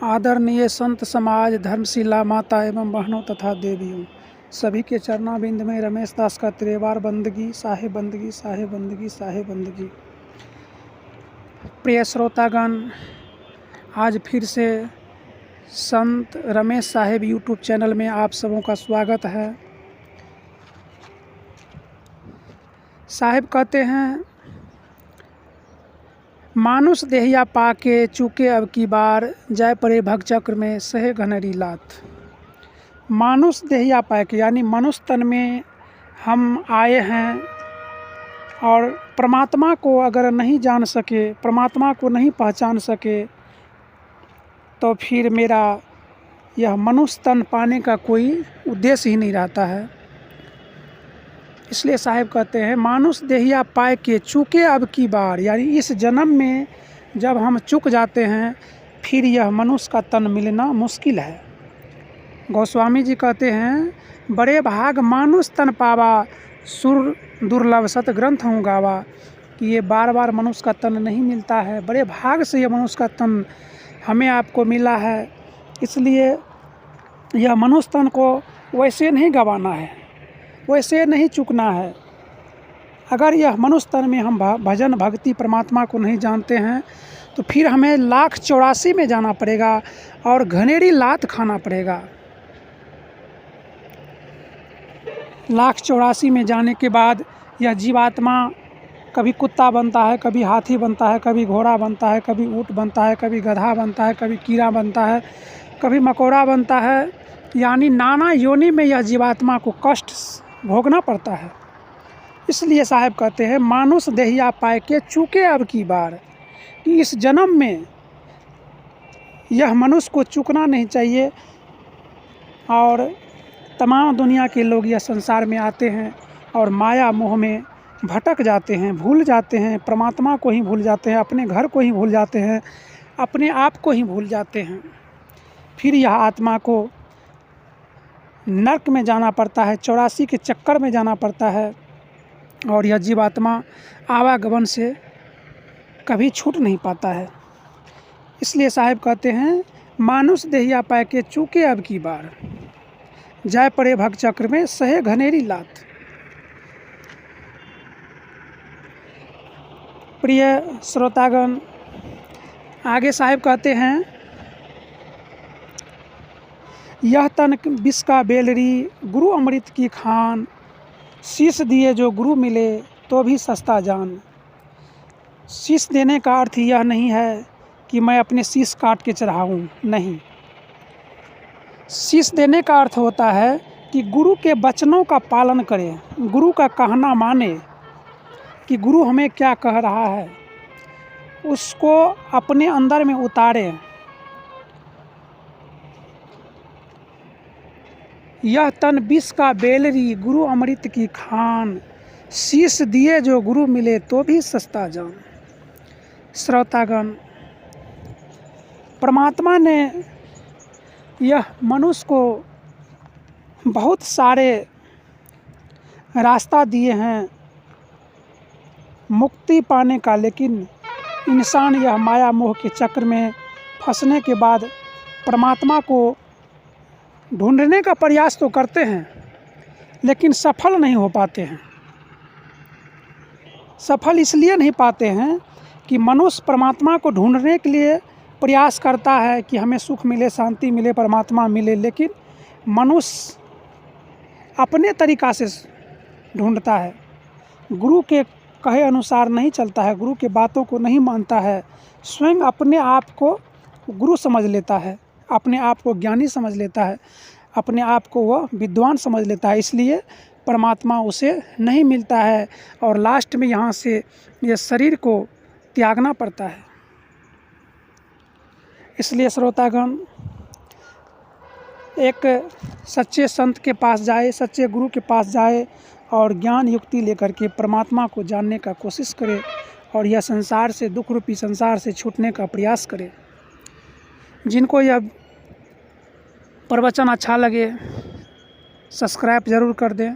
आदरणीय संत समाज, धर्मशिला माता एवं बहनों तथा देवियों, सभी के चरणाबिंद में रमेश दास का त्रिवार बंदगी, साहे बंदगी, साहे बंदगी, साहे बंदगी। प्रिय श्रोतागण, आज फिर से संत रमेश साहेब यूट्यूब चैनल में आप सबों का स्वागत है। साहेब कहते हैं, मानुष देहिया पाके चूके अब की बार, जय परे भगचक्र में सहे घनेरी लात। मानुष देहिया पाके यानी मनुष्य तन में हम आए हैं और परमात्मा को अगर नहीं जान सके, परमात्मा को नहीं पहचान सके, तो फिर मेरा यह मनुष्य तन पाने का कोई उद्देश्य ही नहीं रहता है। इसलिए साहिब कहते हैं, मानुष देहिया पाए के चूके अब की बार, यानी इस जन्म में जब हम चूक जाते हैं फिर यह मनुष्य का तन मिलना मुश्किल है। गोस्वामी जी कहते हैं, बड़े भाग मानुष तन पावा, सुर दुर्लभ सत ग्रंथ हूँ गावा, कि ये बार बार मनुष्य का तन नहीं मिलता है। बड़े भाग से यह मनुष्य का तन हमें आपको मिला है। इसलिए यह मनुष्य तन को वैसे नहीं गंवाना है, वैसे नहीं चूकना है। अगर यह मनुष्य तन में हम भजन भक्ति परमात्मा को नहीं जानते हैं तो फिर हमें 1,84 में जाना पड़ेगा और घनेरी लात खाना पड़ेगा। 1,84 में जाने के बाद यह जीवात्मा कभी कुत्ता बनता है, कभी हाथी बनता है, कभी घोड़ा बनता है, कभी ऊँट बनता है, कभी गधा बनता है, कभी कीड़ा बनता है, कभी मकोड़ा बनता है। यानी नाना योनि में यह जीवात्मा को कष्ट भोगना पड़ता है। इसलिए साहब कहते हैं, मानुष देहिया पाए के चूके अब की बार, कि इस जन्म में यह मनुष्य को चूकना नहीं चाहिए। और तमाम दुनिया के लोग यह संसार में आते हैं और माया मोह में भटक जाते हैं, भूल जाते हैं, परमात्मा को ही भूल जाते हैं, अपने घर को ही भूल जाते हैं, अपने आप को ही भूल जाते हैं। फिर यह आत्मा को नरक में जाना पड़ता है, 84 के चक्कर में जाना पड़ता है और यह जीवात्मा आवागमन से कभी छूट नहीं पाता है। इसलिए साहिब कहते हैं, मानुष देहिया पाए के चूके अब की बार, जय परे भगचक्र में सहे घनेरी लात। प्रिय श्रोतागण, आगे साहिब कहते हैं, यह तन विष का बेलरी, गुरु अमृत की खान, शीश दिए जो गुरु मिले तो भी सस्ता जान। शीश देने का अर्थ यह नहीं है कि मैं अपने शीश काट के चढ़ाऊँ, नहीं। शीश देने का अर्थ होता है कि गुरु के वचनों का पालन करें, गुरु का कहना माने, कि गुरु हमें क्या कह रहा है उसको अपने अंदर में उतारें। यह तन विष का बेलरी, गुरु अमृत की खान, शीश दिए जो गुरु मिले तो भी सस्ता जान। श्रोतागण, परमात्मा ने यह मनुष्य को बहुत सारे रास्ता दिए हैं मुक्ति पाने का, लेकिन इंसान यह माया मोह के चक्र में फंसने के बाद परमात्मा को ढूंढने का प्रयास तो करते हैं लेकिन सफल नहीं हो पाते हैं। सफल इसलिए नहीं पाते हैं कि मनुष्य परमात्मा को ढूंढने के लिए प्रयास करता है कि हमें सुख मिले, शांति मिले, परमात्मा मिले, लेकिन मनुष्य अपने तरीक़ा से ढूंढता है, गुरु के कहे अनुसार नहीं चलता है, गुरु के बातों को नहीं मानता है, स्वयं अपने आप को गुरु समझ लेता है, अपने आप को ज्ञानी समझ लेता है, अपने आप को वह विद्वान समझ लेता है। इसलिए परमात्मा उसे नहीं मिलता है और लास्ट में यहाँ से यह शरीर को त्यागना पड़ता है। इसलिए श्रोतागण, एक सच्चे संत के पास जाए, सच्चे गुरु के पास जाए और ज्ञान युक्ति लेकर के परमात्मा को जानने का कोशिश करे और यह संसार से, दुख रूपी संसार से छूटने का प्रयास करे। जिनको यह प्रवचन अच्छा लगे सब्सक्राइब ज़रूर कर दें।